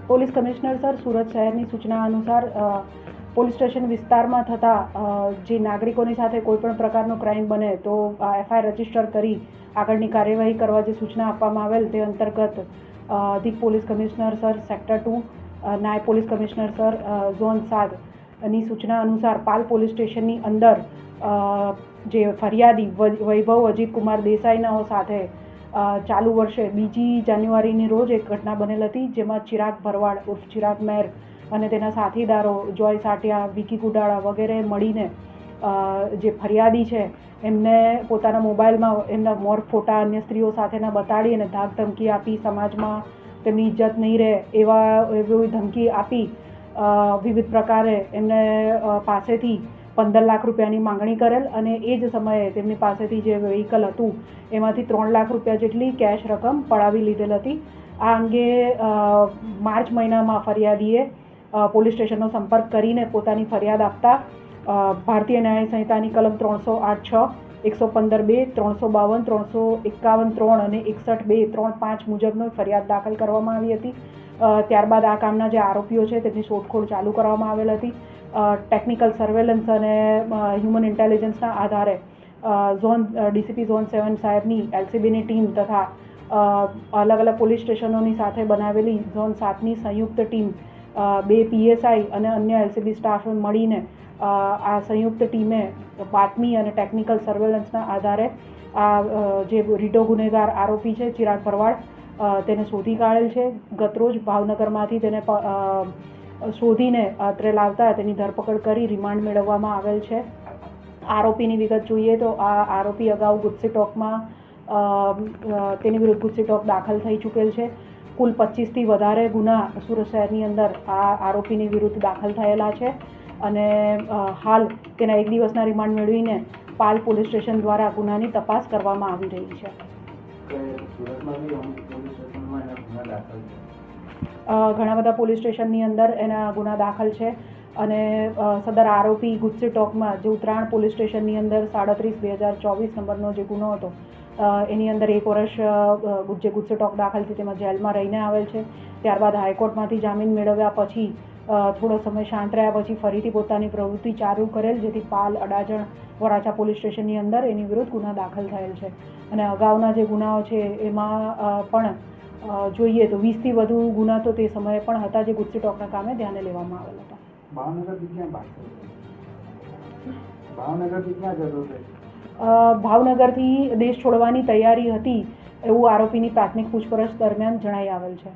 Police commissioner sir, Surat શહેરની સૂચના અનુસાર પોલીસ સ્ટેશન વિસ્તારમાં થતા જે નાગરિકોની સાથે કોઈપણ પ્રકારનો ક્રાઇમ બને તો એફઆઈઆર રજીસ્ટર કરી આગળની કાર્યવાહી કરવા જે સૂચના આપવામાં આવેલ તે અંતર્ગત અધિક પોલીસ કમિશનર સર સેક્ટર 2, નાયબ પોલીસ કમિશનર સર ઝોન 7 ની સૂચના અનુસાર પાલ પોલીસ સ્ટેશનની અંદર જે ફરિયાદી વૈભવ અજીત કુમાર દેસાઈના સાથે ચાલુ વર્ષે 2 જાન્યુઆરીની રોજ એક ઘટના બનેલ હતી, જેમાં ચિરાગ ભરવાડ ઉર્ફ ચિરાગ મેર અને તેના સાથીદારો જોય સાટિયા, વિકી કુડાળા વગેરે મળીને જે ફરિયાદી છે એમને પોતાના મોબાઈલમાં એમના મોર ફોટા અન્ય સ્ત્રીઓ સાથેના બતાડી અને ધાક ધમકી આપી સમાજમાં તેમની ઇજ્જત નહીં રહે એવી ધમકી આપી વિવિધ પ્રકારે એમને પાસેથી 15 લાખ રૂપિયાની માંગણી કરેલ અને એ જ સમયે તેમની પાસેથી જે વ્હીકલ હતું એમાંથી 3 લાખ રૂપિયા જેટલી કેશ રકમ પડાવી લીધેલ હતી. આ અંગે માર્ચ મહિનામાં ફરિયાદીએ પોલીસ સ્ટેશનનો સંપર્ક કરીને પોતાની ફરિયાદ આપતા ભારતીય ન્યાય સંહિતાની કલમ 308(6), 115(2), 352, 351(3) અને 61(2)(3)(5) મુજબનો ફરિયાદ દાખલ કરવામાં આવી હતી. ત્યારબાદ આ કામના જે આરોપીઓ છે તેમની શોધખોળ ચાલુ કરવામાં આવેલ હતી. ટેકનિકલ સર્વેલન્સ અને હ્યુમન ઇન્ટેલિજન્સના આધારે ડીસીપી ઝોન 7 સાહેબની એલસીબીની ટીમ તથા અલગ અલગ પોલીસ સ્ટેશનોની સાથે બનાવેલી ઝોન 7ની સંયુક્ત ટીમ 2 પીએસઆઈ અને અન્ય એલસીબી સ્ટાફ મળીને આ સંયુક્ત ટીમે બાતમી અને ટેકનિકલ સર્વેલન્સના આધારે આ જે રીઢો ગુનેગાર આરોપી છે ચિરાગ ભરવાડ તેને શોધી કાઢેલ છે. ગતરોજ ભાવનગરમાંથી તેને શોધીને અત્રે લાવતા તેની ધરપકડ કરી રિમાન્ડ મેળવવામાં આવેલ છે. આરોપીની વિગત જોઈએ તો આ આરોપી અગાઉ ગુજસી ટોકમાં તેની વિરુદ્ધ ગુજસી ટોક દાખલ થઈ ચૂકેલ છે. કુલ 25થી વધારે ગુના સુરત શહેરની અંદર આ આરોપીની વિરુદ્ધ દાખલ થયેલા છે અને હાલ તેના 1 દિવસના રિમાન્ડ મેળવીને પાલ પોલીસ સ્ટેશન દ્વારા ગુનાની તપાસ કરવામાં આવી રહી છે. ઘણા બધા પોલીસ સ્ટેશનની અંદર એના ગુના દાખલ છે અને સદર આરોપી ગુજસી ટોકમાં જે ઉત્તરાયણ પોલીસ સ્ટેશનની અંદર 37/2024 નંબરનો જે ગુનો હતો એની અંદર 1 વર્ષ જે ગુજસી ટોક દાખલ છે તેમાં જેલમાં રહીને આવેલ છે. ત્યારબાદ હાઈકોર્ટમાંથી જામીન મેળવ્યા પછી થોડો સમય શાંત રહ્યા પછી ફરીથી પોતાની પ્રવૃત્તિ ચાલુ કરેલ, જેથી પાલ, અડાજણ, વરાછા પોલીસ સ્ટેશનની અંદર એની વિરુદ્ધ ગુના દાખલ થયેલ છે અને અગાઉના જે ગુનાઓ છે એમાં પણ જોઈએ તો 20થી વધુ ગુના તો તે સમયે પણ હતા જે ગુજસી ટોકના કામે ધ્યાને લેવામાં આવેલ હતા. ભાવનગરથી દેશ છોડવાની તૈયારી હતી એવું આરોપીની પ્રાથમિક પૂછપરછ દરમિયાન જણાઈ આવેલ છે.